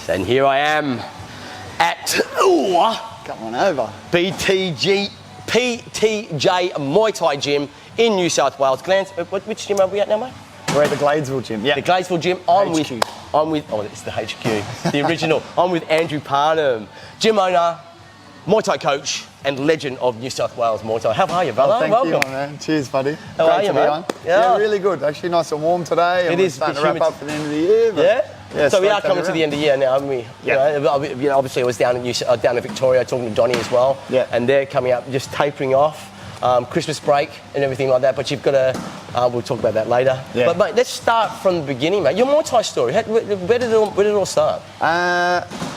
And here I am at Come on over. PTJ Muay Thai Gym in New South Wales. Glance, which gym are we at now, mate? We're at the Gladesville Gym. Yeah. The Gladesville Gym. I'm with. Oh, it's the HQ, the original. I'm with Andrew Parnham, gym owner, Muay Thai coach, and legend of New South Wales Muay Thai. How are you, brother? Thank you, man. Cheers, buddy. How are you, man? Yeah, really good. Actually, nice and warm today. And it is. Starting to wrap up for the end of the year. Yeah. So we are coming to the end of the year now, aren't we? Yeah. You know, obviously, I was down in Victoria talking to Johnny as well. Yeah. And they're coming up, just tapering off. Christmas break and everything like that, but you've got to, we'll talk about that later. Yeah. But mate, let's start from the beginning, mate. Your Muay Thai story, where did it all start?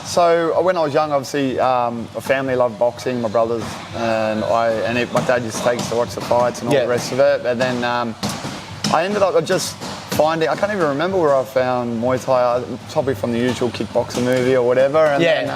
So when I was young, obviously, my family loved boxing, my brothers, and my dad used to take us to watch the fights and all the rest of it. And then I ended up just finding, I can't even remember where I found Muay Thai, probably from the usual kickboxing movie or whatever. And then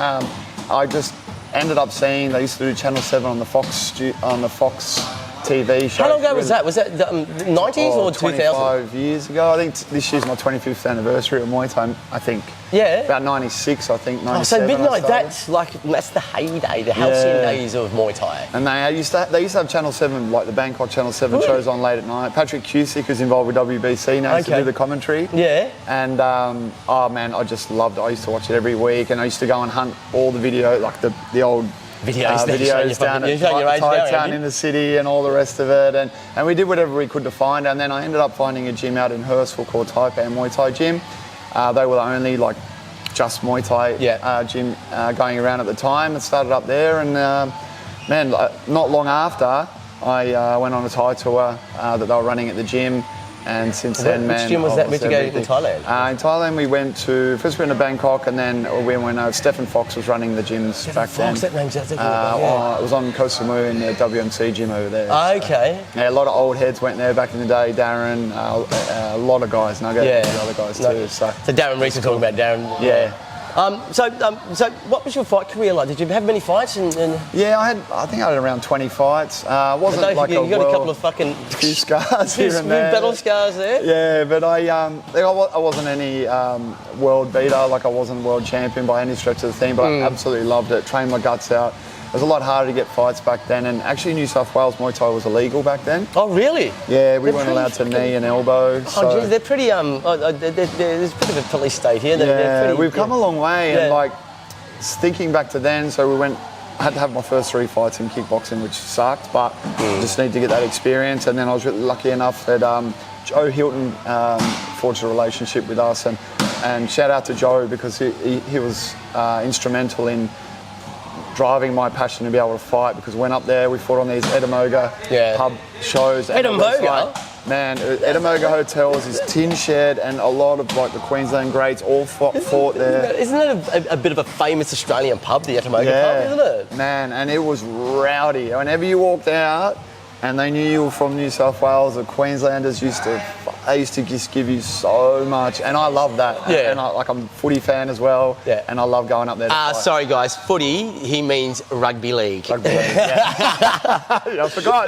I just ended up seeing they used to do Channel 7 on the Fox TV show. How long ago was that? Was that the 90s or 2000? 25 years ago. I think this year's my 25th anniversary of Muay Thai, I think. Yeah. About 96, I think, 97. Oh, so midnight, that's the heyday, the halcyon days of Muay Thai. And they used to have Channel 7, like the Bangkok Channel 7 shows on late at night. Patrick Cusick, who's involved with WBC now, used to do the commentary. Yeah. And, oh man, I just loved it. I used to watch it every week, and I used to go and hunt all the video, like the old videos down at Thai Town in the city and all the rest of it, and we did whatever we could to find. And then I ended up finding a gym out in Hurstville called Taipan Muay Thai Gym. They were the only just Muay Thai gym going around at the time. It started up there, and man, not long after I went on a Thai tour that they were running at the gym. And since then, man... Which gym was that? Where'd you go in Thailand? In Thailand, we went to Bangkok, and then we went Stephen Fox was running the gyms back then. That name's it was on Koh Samui in the WMC gym over there. Okay. So, yeah, a lot of old heads went there back in the day. Deren, a lot of guys, and I go to the other guys too. So Deren, recently talking about Deren. Yeah. So what was your fight career like? Did you have many fights? Yeah, I think I had around 20 fights. Wasn't like you got a couple of fucking few scars here and there. Battle scars there. Yeah, but I wasn't any world beater. Like I wasn't world champion by any stretch of the thing. But I absolutely loved it. Trained my guts out. It was a lot harder to get fights back then, and actually New South Wales Muay Thai was illegal back then. Oh, really? Yeah, we weren't allowed to knee and elbow. Oh, geez, they're pretty, there's a bit of a police state here. We've come a long way, and like, thinking back to then, so I had to have my first 3 fights in kickboxing, which sucked, but just need to get that experience. And then I was really lucky enough that Joe Hilton forged a relationship with us, and shout out to Joe, because he was instrumental in driving my passion to be able to fight, because we went up there, we fought on these Ettamogah Pub shows. Ettamogah? Man, Ettamogah Hotels is tin shed, and a lot of the Queensland greats all fought there. Isn't it a bit of a famous Australian pub, the Ettamogah Pub, isn't it? Man, and it was rowdy. Whenever you walked out and they knew you were from New South Wales, the Queenslanders used to just give you so much, and I love that. Yeah. And I'm a footy fan as well. Yeah. And I love going up there to fight. Sorry guys, footy, he means rugby league. Rugby league, I forgot.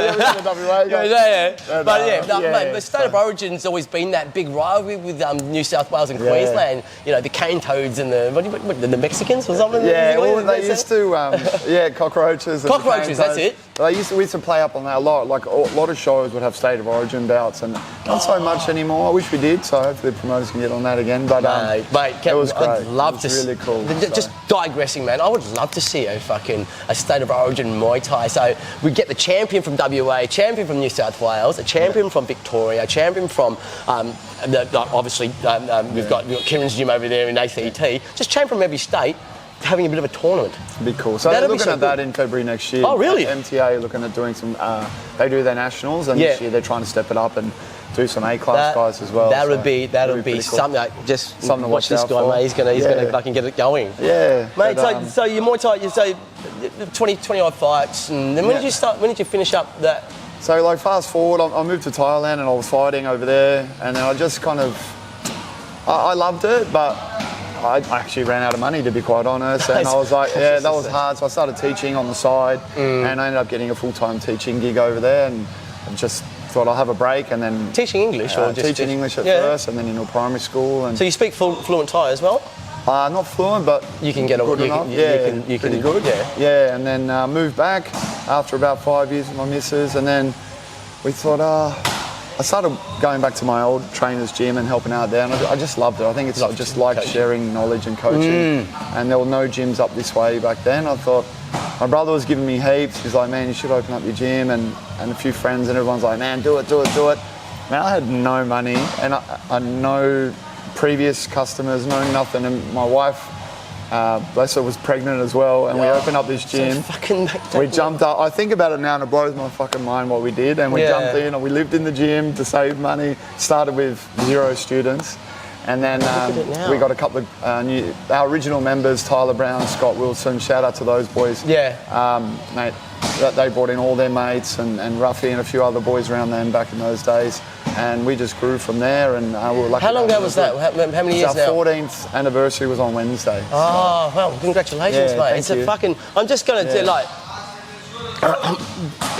But the State of Origin's always been that big rivalry with New South Wales and Queensland. You know, the cane toads and the Mexicans or something. Yeah, well, they used to, cockroaches. Cockroaches, that's it. We used to play up on that a lot. Like a lot of shows would have State of Origin bouts, and not so much anymore. I wish we did, so hopefully the promoters can get on that again. But mate, it was great. I'd love to really cool. Just digressing, man. I would love to see a State of Origin Muay Thai. So we get the champion from WA, champion from New South Wales, a champion from Victoria, a champion from obviously we've got Kieran's gym over there in ACT. Just champion from every state, having a bit of a tournament. It'd be cool. So they're looking at that in February next year. Oh, really? MTA are looking at doing some, they do their nationals, and this year they're trying to step it up and do some A-class guys as well. That'll be cool. Something something to watch this guy, mate. He's gonna fucking get it going. Yeah. Mate, so your Muay Thai, you say 20 odd fights, and then when did you finish up that? So fast forward, I moved to Thailand and I was fighting over there, and then I just kind of, I loved it, but I actually ran out of money, to be quite honest, and I was like, that was hard, so I started teaching on the side, and I ended up getting a full-time teaching gig over there, and just thought I'll have a break, and then... Teaching English or just... Teaching English at first, and then into primary school. And so you speak fluent Thai as well? Not fluent, but you can get good enough. You can pretty good. Yeah, and then moved back after about 5 years with my missus, and then we thought, I started going back to my old trainer's gym and helping out there, and I just loved it. I think it's just like sharing knowledge and coaching. And there were no gyms up this way back then. I thought, my brother was giving me heaps. He's like, man, you should open up your gym, and a few friends, and everyone's like, man, do it. Man, I had no money, and I no previous customers, no nothing, and my wife, bless her, was pregnant as well, and we opened up this gym. We jumped up. I think about it now, and it blows my fucking mind what we did. And we jumped in, and we lived in the gym to save money. Started with 0 students, and then we got a couple of our original members, Tyler Brown, Scott Wilson. Shout out to those boys. Mate, they brought in all their mates and Ruffy and a few other boys around then back in those days. And we just grew from there, and we were lucky. How long ago was that? How many years now? Our 14th anniversary was on Wednesday. Oh, well, congratulations, mate. It's a fucking... I'm just going to say, like...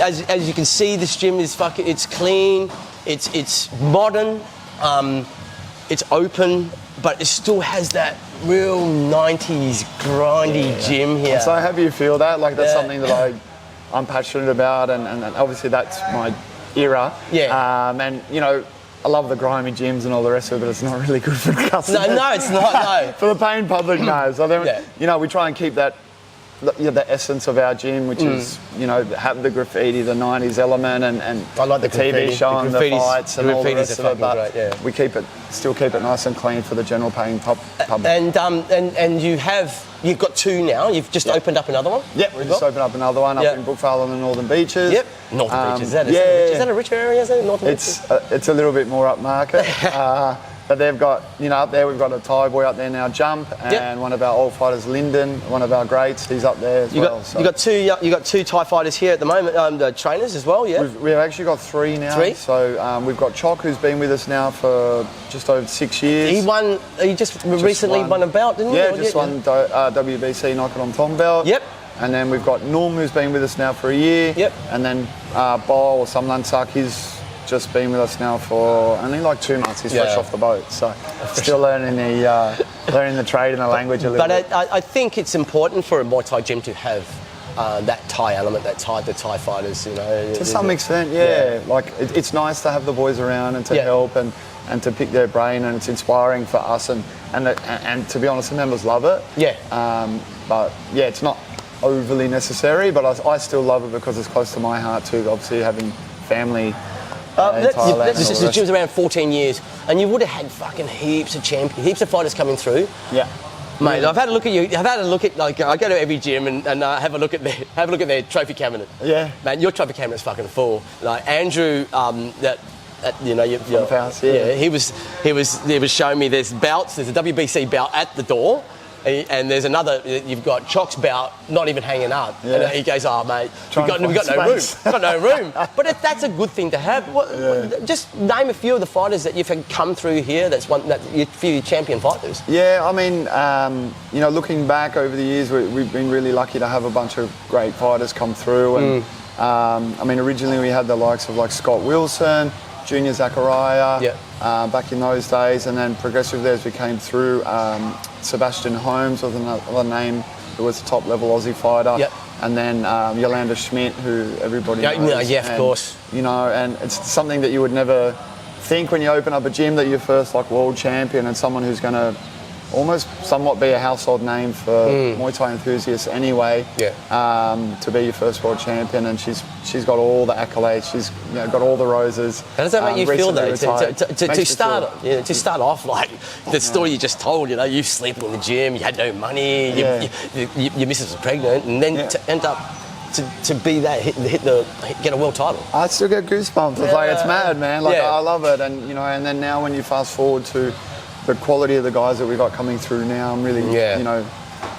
as you can see, this gym is fucking... It's clean, it's modern, it's open, but it still has that real 90s grindy gym here. I'm so happy you feel that. Like, that's something that I'm passionate about, and obviously that's my era. And you know, I love the grimy gyms and all the rest of it, but it's not really good for the customers. No, it's not. No. For the paying public, no. So then, you know, we try and keep that, the essence of our gym, which is, you know, have the graffiti, the 90s element, and I like the TV showing the fights and all the rest of it. But great, we still keep it nice and clean for the general paying public. And you've got 2 now. You've just opened up another one. Yep, we just opened up another one up in Brookvale on the Northern Beaches. Yep, Northern Beaches. Is that a rich area? Is it Northern Beaches? It's a little bit more upmarket. But they've got, you know, up there we've got a Thai boy up there now, Jump, and one of our old fighters, Lyndon, one of our greats, he's up there as well. You got 2 Thai fighters here at the moment, the trainers as well, yeah? We've actually got 3 now. 3? So we've got Choc, who's been with us now for just over 6 years. He just recently won a belt, didn't he? Yeah, just won WBC Knock It On Tom belt. Yep. And then we've got Norm, who's been with us now for a year. Yep. And then Bo or Samlansak, he's just been with us now for only like 2 months. He's fresh off the boat, so still learning the trade and the language a little bit. But I think it's important for a Muay Thai gym to have that Thai element, the Thai fighters, you know. To some extent, like it's nice to have the boys around and to help and to pick their brain, and it's inspiring for us, and to be honest, the members love it. But it's not overly necessary, but I still love it because it's close to my heart too. Obviously, having family. The gym's around 14 years, and you would have had fucking heaps of fighters coming through. Yeah. Mate, I've had a look at you. I've had a look at, like, I go to every gym and have a look at their trophy cabinet. Yeah. Man, your trophy cabinet's fucking full. Like Andrew, you know, your house, he was showing me there's belts. There's a WBC belt at the door. And there's another, you've got Choc's belt not even hanging up. Yeah. And he goes, oh, mate, we've got no room. We've got no room. But that's a good thing to have. Just name a few of the fighters that you've had come through here, a few champion fighters. Yeah, I mean, you know, looking back over the years, we've been really lucky to have a bunch of great fighters come through. And I mean, originally we had the likes of like Scott Wilson, Junior Zachariah, back in those days, and then progressively as we came through, Sebastian Holmes was another name who was a top level Aussie fighter, and then Yolanda Schmidt, who everybody knows. Of course. You know, and it's something that you would never think when you open up a gym that you're first like world champion and someone who's going to almost somewhat be a household name for Muay Thai enthusiasts anyway. To be your first world champion, and she's got all the accolades. She's got all the roses. How does that make you feel though? To start off like the story you just told. You know, you sleeping in the gym, you had no money, your missus was pregnant, and then to end up to be that get a world title. I still get goosebumps. It's like it's mad, man. Like I love it, and you know, and then now when you fast forward to the quality of the guys that we got coming through now, I'm really, you know,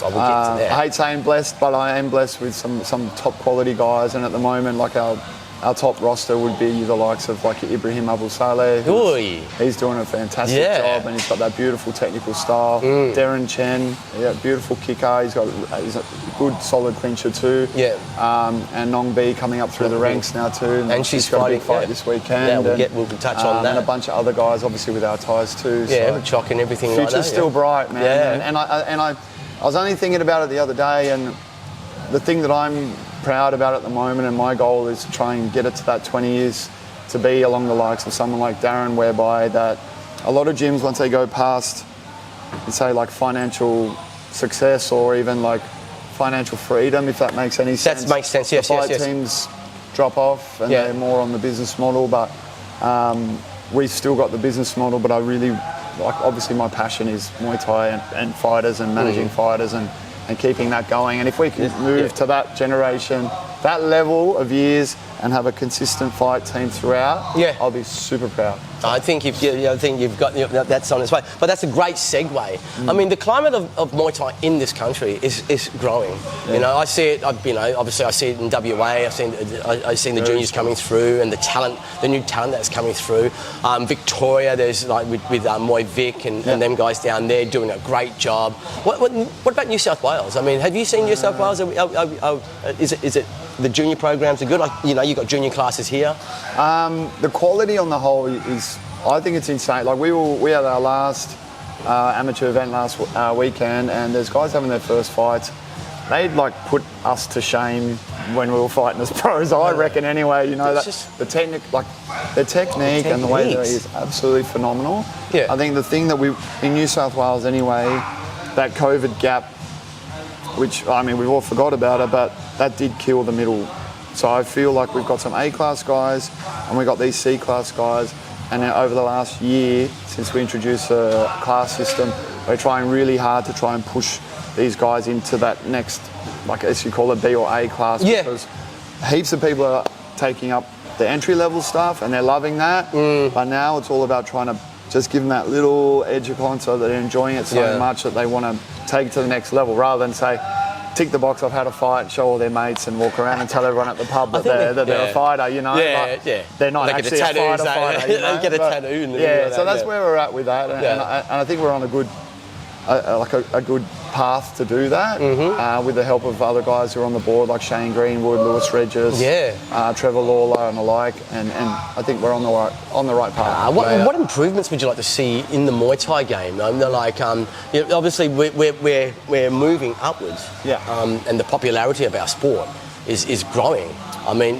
I hate saying blessed, but I am blessed with some top quality guys. And at the moment, like our our top roster would be the likes of like Ibrahim Abou Saleh. He's doing a fantastic job, and he's got that beautiful technical style. Deren Chen, beautiful kicker. He's a good solid clincher too. And Nong Bee coming up through the ranks now too. And she's got fighting a big fight this weekend. We'll touch on that. And a bunch of other guys, obviously with our ties too. With Chock and everything like that. Future's still bright, man. And I was only thinking about it the other day, and the thing that I'm proud about at the moment, and my goal is to try and get it to that 20 years to be along the likes of someone like Deren, whereby that a lot of gyms, once they go past, say like financial success or even like financial freedom, if that makes any sense. That makes sense, yes, the fight teams drop off and they're more on the business model, but we've still got the business model, but I really, like, obviously my passion is Muay Thai and fighters and managing fighters and keeping that going. And if we can move to that generation, that level of years, and have a consistent fight team throughout, I'll be super proud. I think you've got that's on its way. But that's a great segue. I mean, the climate of Muay Thai in this country is growing. You know, I see it. Obviously, I see it in WA. I've seen the juniors coming through, and the new talent that's coming through. Victoria, there's like with Muay Vic and them guys down there doing a great job. What about New South Wales? I mean, have you seen New South Wales? Is it the junior programs are good? Like, you know, you've got junior classes here. The quality on the whole is, I think it's insane. Like we had our last amateur event last weekend, and there's guys having their first fights. They'd like put us to shame when we were fighting as pros, I reckon anyway. You know, the technique and the way that is absolutely phenomenal. I think the thing that in New South Wales anyway, that COVID gap, which, I mean, we've all forgot about it, but that did kill the middle. So I feel like we've got some A-class guys and we've got these C-class guys, and then over the last year, since we introduced a class system, we're trying really hard to try and push these guys into that next, like as you call it, B or A class, because heaps of people are taking up the entry-level stuff and they're loving that, but now it's all about trying to just give them that little edge upon so that they're enjoying it so much that they want to take it to the next level, rather than say, tick the box, I've had a fight, show all their mates and walk around and tell everyone at the pub that they're a fighter, you know. They're not actually a fighter, you know. They get a tattoo. So that's where we're at with that, and I think we're on a good path to do that, with the help of other guys who are on the board, like Shane Greenwood, Lewis Regis, Trevor Lawler and the like, and I think we're on the right path. What improvements would you like to see in the Muay Thai game? Like, obviously we're moving upwards, and the popularity of our sport is growing. I mean,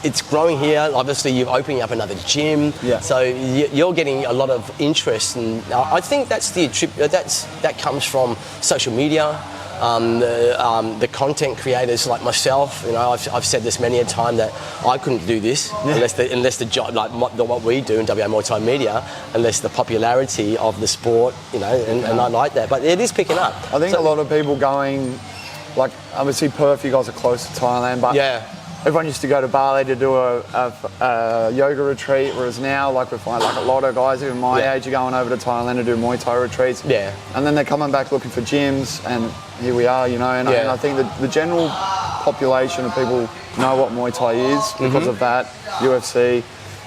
it's growing here. Obviously, you're opening up another gym, so you're getting a lot of interest, and I think that comes from social media, the content creators like myself. You know, I've said this many a time that I couldn't do this unless the job, like what we do in WAMUAYTHAIMEDIA, unless the popularity of the sport, you know, and I like that. But it is picking up. I think a lot of people going, like, obviously Perth, you guys are close to Thailand, but everyone used to go to Bali to do a yoga retreat, whereas now, like, we find like a lot of guys even my age are going over to Thailand to do Muay Thai retreats. And then they're coming back looking for gyms, and here we are, you know. And I think that the general population of people know what Muay Thai is because of that, UFC,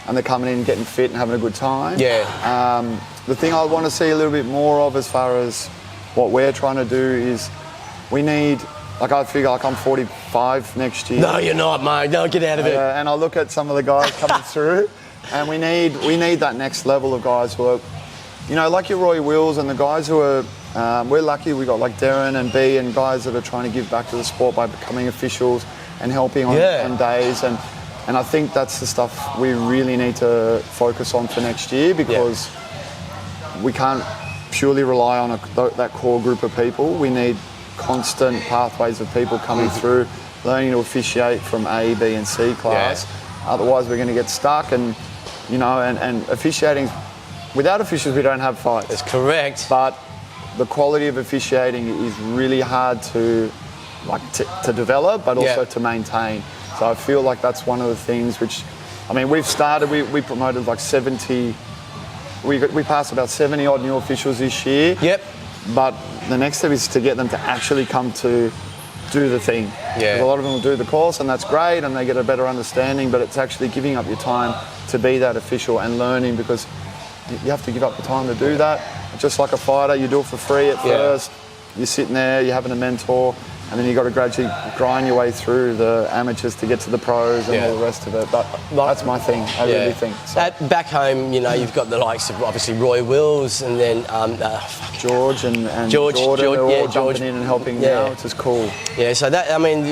and they're coming in, getting fit and having a good time. The thing I want to see a little bit more of, as far as what we're trying to do, is we need, like, I figure like I'm 45 next year. No, you're not, mate. No, get out of it. And I look at some of the guys coming through, and we need that next level of guys who are, you know, like your Roy Wills and the guys who are, we're lucky we got like Deren and Bee and guys that are trying to give back to the sport by becoming officials and helping on days. And I think that's the stuff we really need to focus on for next year, because we can't purely rely on that core group of people. We need constant pathways of people coming through, learning to officiate from A, B and C class. Otherwise we're going to get stuck, and, you know, and officiating, without officials we don't have fights. That's correct. But the quality of officiating is really hard to develop, but also to maintain. So I feel like that's one of the things which, I mean, we promoted like 70, we passed about 70 odd new officials this year. But the next step is to get them to actually come to do the thing. Yeah. A lot of them will do the course, and that's great, and they get a better understanding, but it's actually giving up your time to be that official and learning, because you have to give up the time to do that. Just like a fighter, you do it for free at first. You're sitting there, you're having a mentor, and then you've got to gradually grind your way through the amateurs to get to the pros and all the rest of it. But that's my thing, I really think. So. Back home, you know, you've got the likes of obviously Roy Wills, and then George and Jordan, they're all jumping in and helping now, which is cool. Yeah, so that, I mean,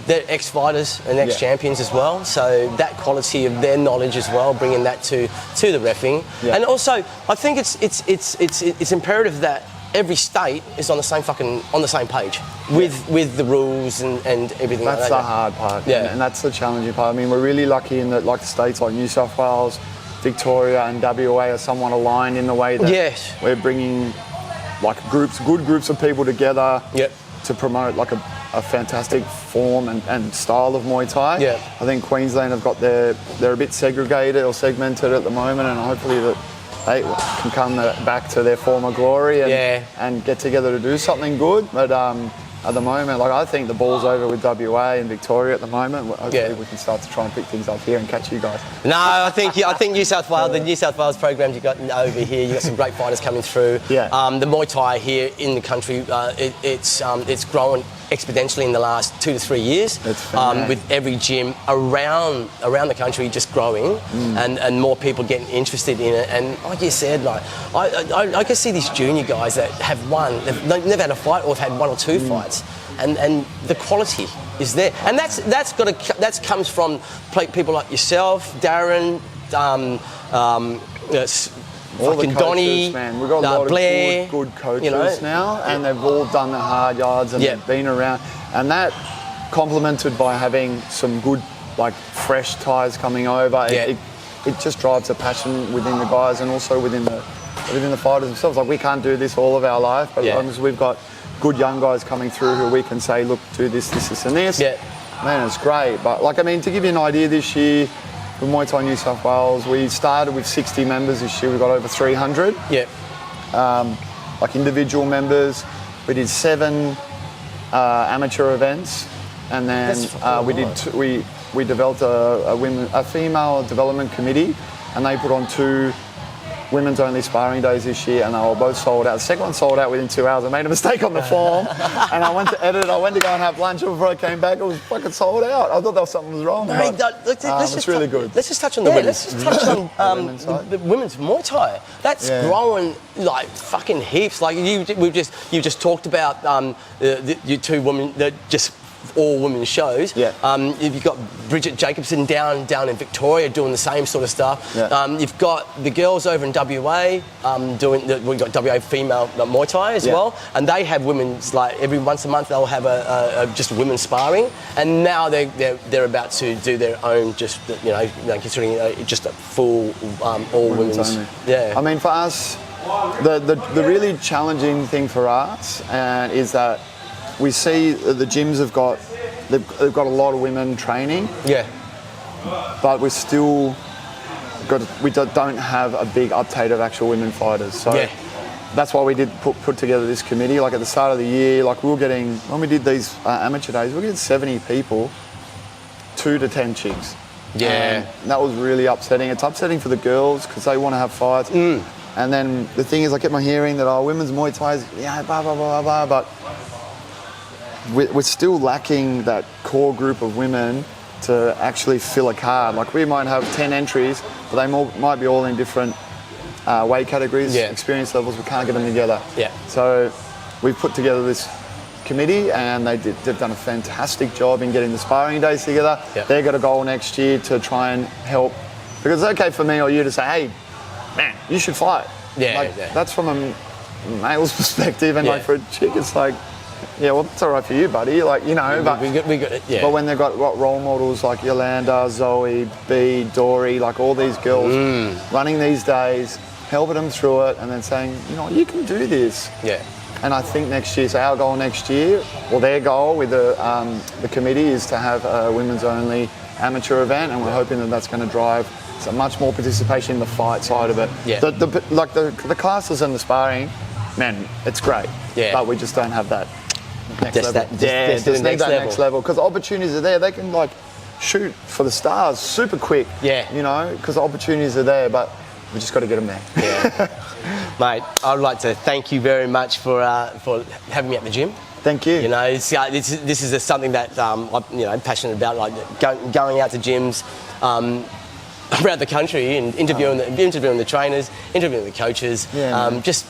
they're ex-fighters and ex-champions as well, so that quality of their knowledge as well, bringing that to the reffing. Yeah. And also, I think it's imperative that every state is on the same page with the rules and everything. That's like that. the hard part, and that's the challenging part. I mean, we're really lucky in that, like the states like New South Wales, Victoria, and WA are somewhat aligned in the way that we're bringing like good groups of people together to promote like a fantastic form and style of Muay Thai. Yeah. I think Queensland have got they're a bit segregated or segmented at the moment, and hopefully that they can come back to their former glory and get together to do something good. But at the moment, like, I think the ball's over with WA and Victoria at the moment. Hopefully we can start to try and pick things up here and catch you guys. No, I think New South Wales, the New South Wales programs you've got over here, you've got some great fighters coming through. Yeah. The Muay Thai here in the country, it's grown exponentially in the last 2 to 3 years, with every gym around the country just growing, and more people getting interested in it. And like you said, like I can see these junior guys that have they've never had a fight or have had 1 or 2 fights, and the quality is there, and that comes from people like yourself, Deren, all the coaches, Donnie, man. We've got a lot Blair, of good coaches now, and they've all done the hard yards and they've been around. And that, complemented by having some good, like, fresh ties coming over, it just drives a passion within the guys and also within the fighters themselves. Like, we can't do this all of our life, but as long as we've got good young guys coming through who we can say, look, do this, this, and this, man, it's great. But, like, I mean, to give you an idea, this year, with Muay Thai New South Wales, we started with 60 members. This year we've got over 300. Like individual members. We did 7 amateur events, and then we developed a female development committee, and they put on 2 women's only sparring days this year, and they were both sold out. The second one sold out within 2 hours. I made a mistake on the form, and I went to edit it. I went to go and have lunch, and before I came back, it was fucking sold out. I thought something was wrong. No, it's really good. Let's just touch on the women's. Let's just touch on the women's Muay Thai. That's growing like fucking heaps. Like you just talked about you 2 women that just all women's shows. You've got Bridget Jacobson down in Victoria doing the same sort of stuff. You've got the girls over in WA we've got WA female Muay Thai as well, and they have women's, like, every once a month they'll have a just women's sparring, and now they're about to do their own, just considering just a full all women's. I mean, for us, the really challenging thing for us is that we see the gyms have got a lot of women training. But we still don't have a big uptake of actual women fighters. So that's why we did put together this committee. Like at the start of the year, like when we did these amateur days, we were getting 70 people, 2 to 10 chicks. And that was really upsetting. It's upsetting for the girls because they want to have fights. And then the thing is, I kept on hearing that women's Muay Thai is blah blah blah blah, but we're still lacking that core group of women to actually fill a card. Like, we might have 10 entries, but they might be all in different weight categories, experience levels. We can't get them together. So we've put together this committee, and they've done a fantastic job in getting the sparring days together. They've got a goal next year to try and help, because it's okay for me or you to say, hey, man, you should fight. That's from a male's perspective, and like for a chick, it's like, well, it's all right for you, buddy. Like, we got it. But when they've got role models like Yolanda, Zoe, Bee, Dory, like all these girls running these days, helping them through it, and then saying, you can do this. And I think next year, so our goal next year, or their goal with the committee, is to have a women's only amateur event, and we're hoping that that's going to drive much more participation in the fight side of it. The classes and the sparring, man, it's great. But we just don't have that next level. Just need that next level because opportunities are there. They can like shoot for the stars super quick. Yeah. You know, because opportunities are there, but we just got to get them there. Yeah. Mate, I'd like to thank you very much for having me at the gym. Thank you. You know, this is something that I'm passionate about, like going out to gyms around the country and interviewing the trainers, interviewing the coaches. Yeah, just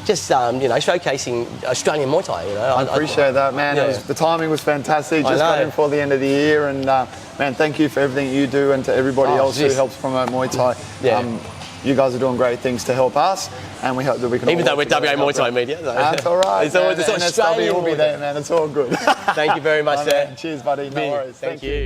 showcasing Australian Muay Thai. You know, I appreciate that, man. Yeah. The timing was fantastic. Just got in for the end of the year, and man, thank you for everything you do, and to everybody else who helps promote Muay Thai. Yeah. You guys are doing great things to help us, and we hope that we can. Even though we're WAMUAYTHAIMEDIA, that's all right. It's Australian. NSW will be there, man. It's all good. Thank you very much, sir. Cheers, buddy. No worries. Thank you.